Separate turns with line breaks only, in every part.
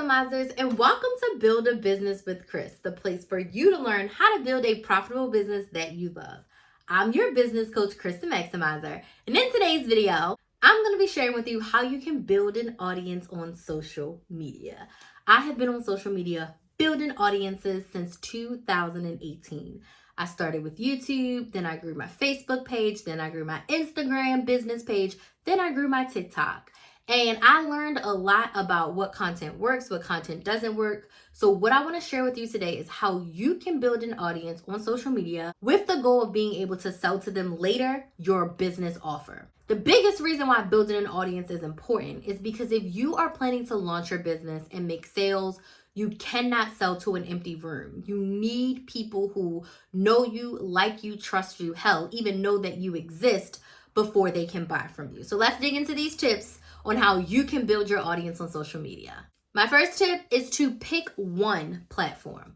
Maximizers, and welcome to Build a Business with Chris, the place for you to learn how to build a profitable business that you love. I'm your business coach, Chris the Maximizer, and in today's video, I'm going to be sharing with you how you can build an audience on social media. I have been on social media building audiences since 2018. I started with YouTube, then I grew my Facebook page, then I grew my Instagram business page, then I grew my TikTok. And I learned a lot about what content works, what content doesn't work. So what I want to share with you today is how you can build an audience on social media with the goal of being able to sell to them later your business offer. The biggest reason why building an audience is important is because if you are planning to launch your business and make sales, you cannot sell to an empty room. You need people who know you, like you, trust you, hell, even know that you exist before they can buy from you. So let's dig into these tips on how you can build your audience on social media. My first tip is to pick one platform.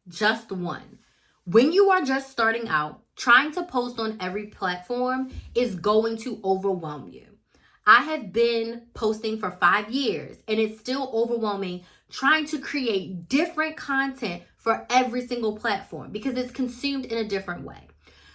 Just one. When you are just starting out, trying to post on every platform is going to overwhelm you. I have been posting for 5 years and it's still overwhelming trying to create different content for every single platform because it's consumed in a different way.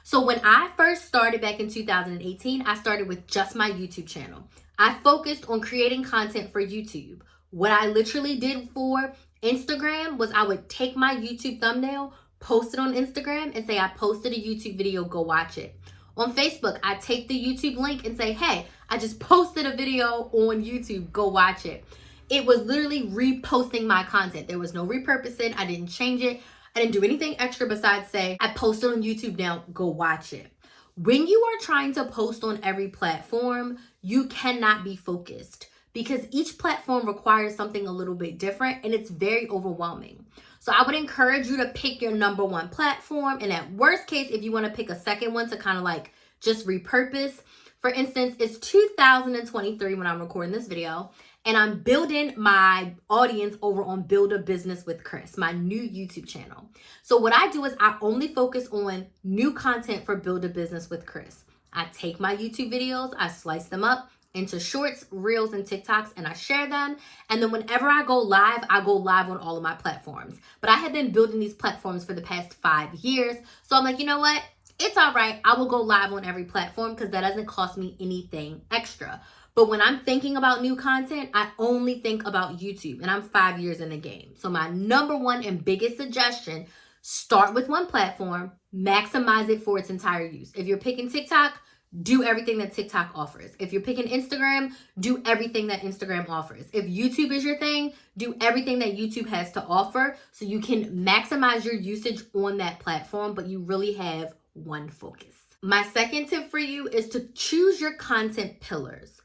So when I first started back in 2018, I started with just my YouTube channel. I focused on creating content for YouTube. What I literally did for Instagram was I would take my YouTube thumbnail, post it on Instagram, and say I posted a YouTube video, go watch it. On Facebook, I take the YouTube link and say, hey, I just posted a video on YouTube, go watch it. It was literally reposting my content. There was no repurposing. I didn't change it. I didn't do anything extra besides say, I posted on YouTube, now go watch it. When you are trying to post on every platform, you cannot be focused because each platform requires something a little bit different and it's very overwhelming. So I would encourage you to pick your number one platform. And at worst case, if you want to pick a second one to kind of like just repurpose. For instance, it's 2023 when I'm recording this video. And I'm building my audience over on Build a Business with Chris, my new YouTube channel. So what I do is I only focus on new content for Build a Business with Chris. I take my YouTube videos, I slice them up into shorts, reels, and TikToks, and I share them. And then whenever I go live on all of my platforms. But I have been building these platforms for the past 5 years. So I'm like, you know what? It's all right. I will go live on every platform because that doesn't cost me anything extra. But when I'm thinking about new content, I only think about YouTube, and I'm 5 years in the game. So my number one and biggest suggestion, start with one platform, maximize it for its entire use. If you're picking TikTok, do everything that TikTok offers. If you're picking Instagram, do everything that Instagram offers. If YouTube is your thing, do everything that YouTube has to offer so you can maximize your usage on that platform, but you really have one focus. My second tip for you is to choose your content pillars.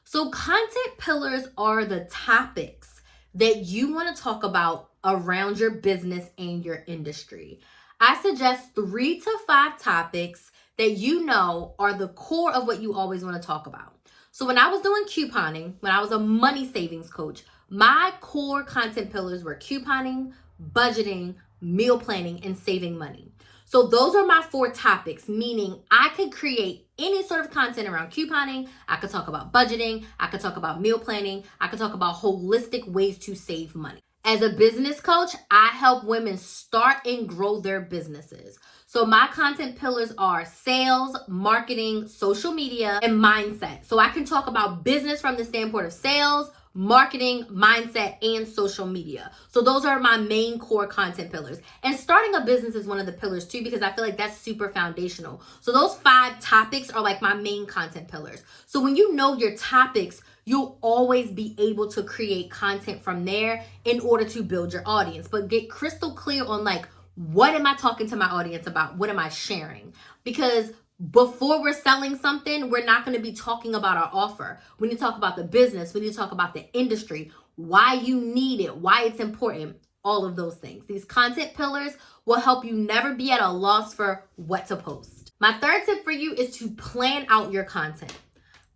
So content pillars are the topics that you want to talk about around your business and your industry. I suggest 3 to 5 topics that you know are the core of what you always want to talk about. So when I was doing couponing, when I was a money savings coach, my core content pillars were couponing, budgeting, meal planning, and saving money. So those are my 4 topics, meaning I could create any sort of content around couponing. I could talk about budgeting. I could talk about meal planning. I could talk about holistic ways to save money. As a business coach, I help women start and grow their businesses. So my content pillars are sales, marketing, social media, and mindset. So I can talk about business from the standpoint of sales, marketing, mindset, and social media. So those are my main core content pillars. And starting a business is one of the pillars too, because I feel like that's super foundational. So those 5 topics are like my main content pillars. So when you know your topics, you'll always be able to create content from there in order to build your audience. But get crystal clear on like, what am I talking to my audience about? What am I sharing? Because before we're selling something, we're not going to be talking about our offer. We need to talk about the business. We need to talk about the industry, why you need it, why it's important, all of those things. These content pillars will help you never be at a loss for what to post. My third tip for you is to plan out your content.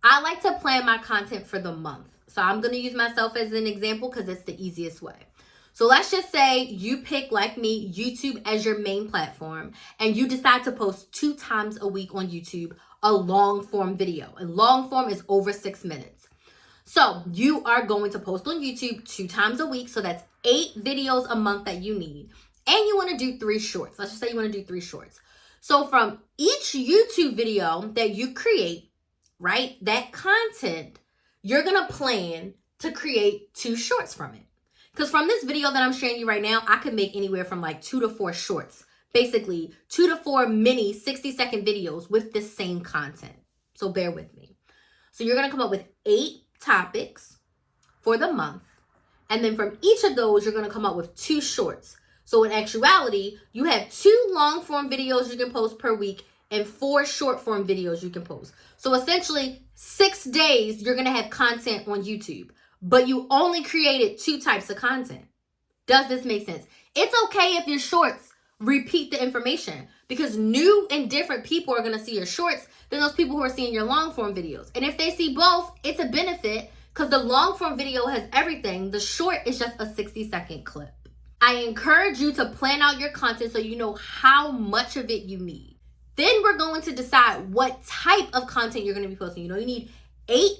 I like to plan my content for the month. So I'm going to use myself as an example because it's the easiest way. So let's just say you pick, like me, YouTube as your main platform, and you decide to post 2 times a week on YouTube, a long form video. And long form is over 6 minutes. So you are going to post on YouTube 2 times a week. So that's 8 videos a month that you need. And you want to do 3 shorts. Let's just say you want to do 3 shorts. So from each YouTube video that you create, right, that content, you're going to plan to create 2 shorts from it. Because from this video that I'm showing you right now, I could make anywhere from like 2 to 4 shorts. Basically, 2 to 4 mini 60-second videos with the same content. So bear with me. So you're going to come up with 8 topics for the month. And then from each of those, you're going to come up with 2 shorts. So in actuality, you have 2 long form videos you can post per week and 4 short form videos you can post. So essentially 6 days you're going to have content on YouTube, but you only created 2 types of content. Does this make sense? It's okay if your shorts repeat the information because new and different people are going to see your shorts than those people who are seeing your long form videos. And if they see both, it's a benefit because the long form video has everything. The short is just a 60-second clip. I encourage you to plan out your content so you know how much of it you need. Then we're going to decide what type of content you're going to be posting. You need 8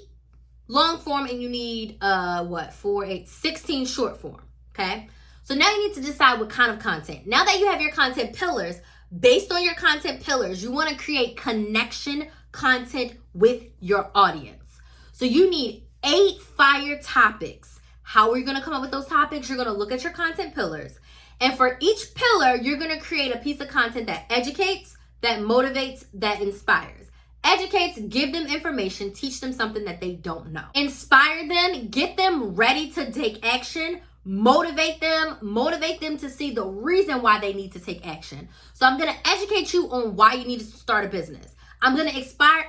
long form and you need 16 short form. Okay. So now you need to decide what kind of content. Now that you have your content pillars, based on your content pillars, you want to create connection content with your audience. So you need 8 fire topics. How are you going to come up with those topics? You're going to look at your content pillars. And for each pillar, you're going to create a piece of content that educates, that motivates, that inspires. Educates, give them information, teach them something that they don't know. Inspire them, get them ready to take action, motivate them to see the reason why they need to take action. So I'm going to educate you on why you need to start a business. I'm going to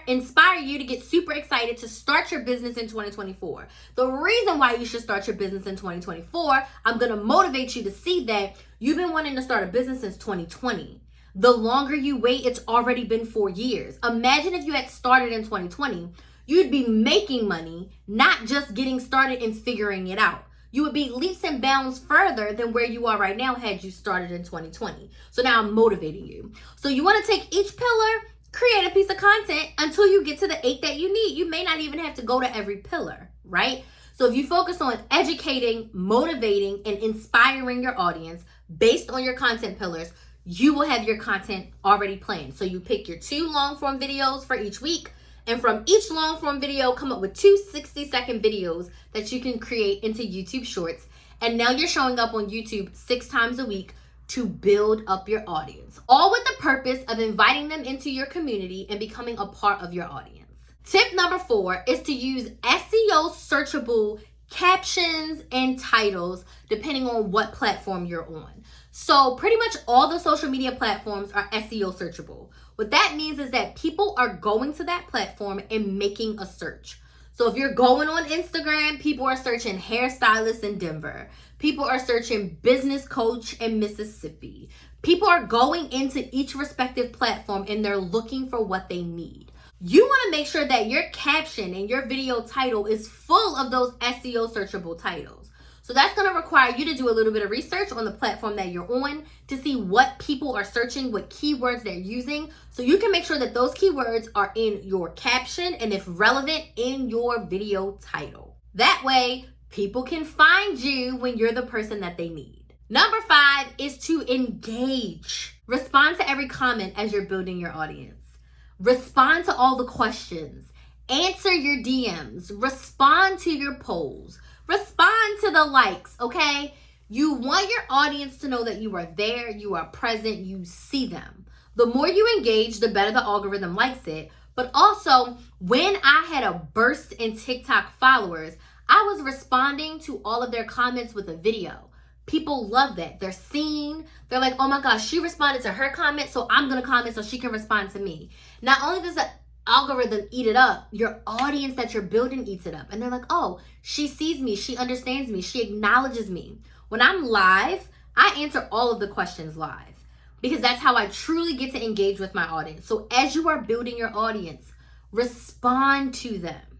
inspire you to get super excited to start your business in 2024. The reason why you should start your business in 2024, I'm going to motivate you to see that you've been wanting to start a business since 2020. The longer you wait, it's already been 4 years. Imagine if you had started in 2020, you'd be making money, not just getting started and figuring it out. You would be leaps and bounds further than where you are right now had you started in 2020. So now I'm motivating you. So you want to take each pillar, create a piece of content until you get to the 8 that you need. You may not even have to go to every pillar, right? So if you focus on educating, motivating, and inspiring your audience based on your content pillars, you will have your content already planned. So you pick your 2 long form videos for each week. And from each long form video, come up with 2 60-second videos that you can create into YouTube Shorts. And now you're showing up on YouTube 6 times a week to build up your audience, all with the purpose of inviting them into your community and becoming a part of your audience. Tip number 4 is to use SEO searchable captions and titles depending on what platform you're on. So pretty much all the social media platforms are SEO searchable. What that means is that people are going to that platform and making a search. So if you're going on Instagram, people are searching hairstylist in Denver. People are searching business coach in Mississippi. People are going into each respective platform and they're looking for what they need. You want to make sure that your caption and your video title is full of those SEO searchable titles. So that's going to require you to do a little bit of research on the platform that you're on to see what people are searching, what keywords they're using, so you can make sure that those keywords are in your caption and, if relevant, in your video title. That way, people can find you when you're the person that they need. Number 5 is to engage. Respond to every comment as you're building your audience. Respond to all the questions. Answer your DMs. Respond to your polls. Respond to the likes, okay? You want your audience to know that you are there, you are present, you see them. The more you engage, the better the algorithm likes it. But also, when I had a burst in TikTok followers, I was responding to all of their comments with a video. People love that. They're seen. They're like, oh my gosh, she responded to her comment, so I'm going to comment so she can respond to me. Not only does the algorithm eat it up, your audience that you're building eats it up. And they're like, oh, she sees me, she understands me, she acknowledges me. When I'm live, I answer all of the questions live because that's how I truly get to engage with my audience. So as you are building your audience, respond to them,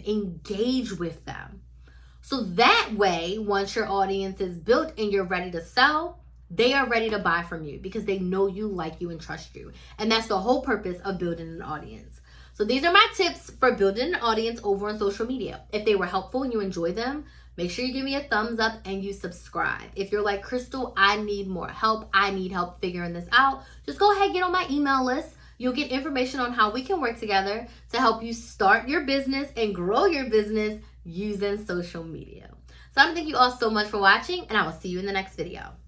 engage with them. So that way, once your audience is built and you're ready to sell, they are ready to buy from you because they know you, like you, and trust you. And that's the whole purpose of building an audience. So these are my tips for building an audience over on social media. If they were helpful and you enjoy them, make sure you give me a thumbs up and you subscribe. If you're like, Crystal, I need more help. I need help figuring this out. Just go ahead and get on my email list. You'll get information on how we can work together to help you start your business and grow your business using social media. So I want to thank you all so much for watching, and I will see you in the next video.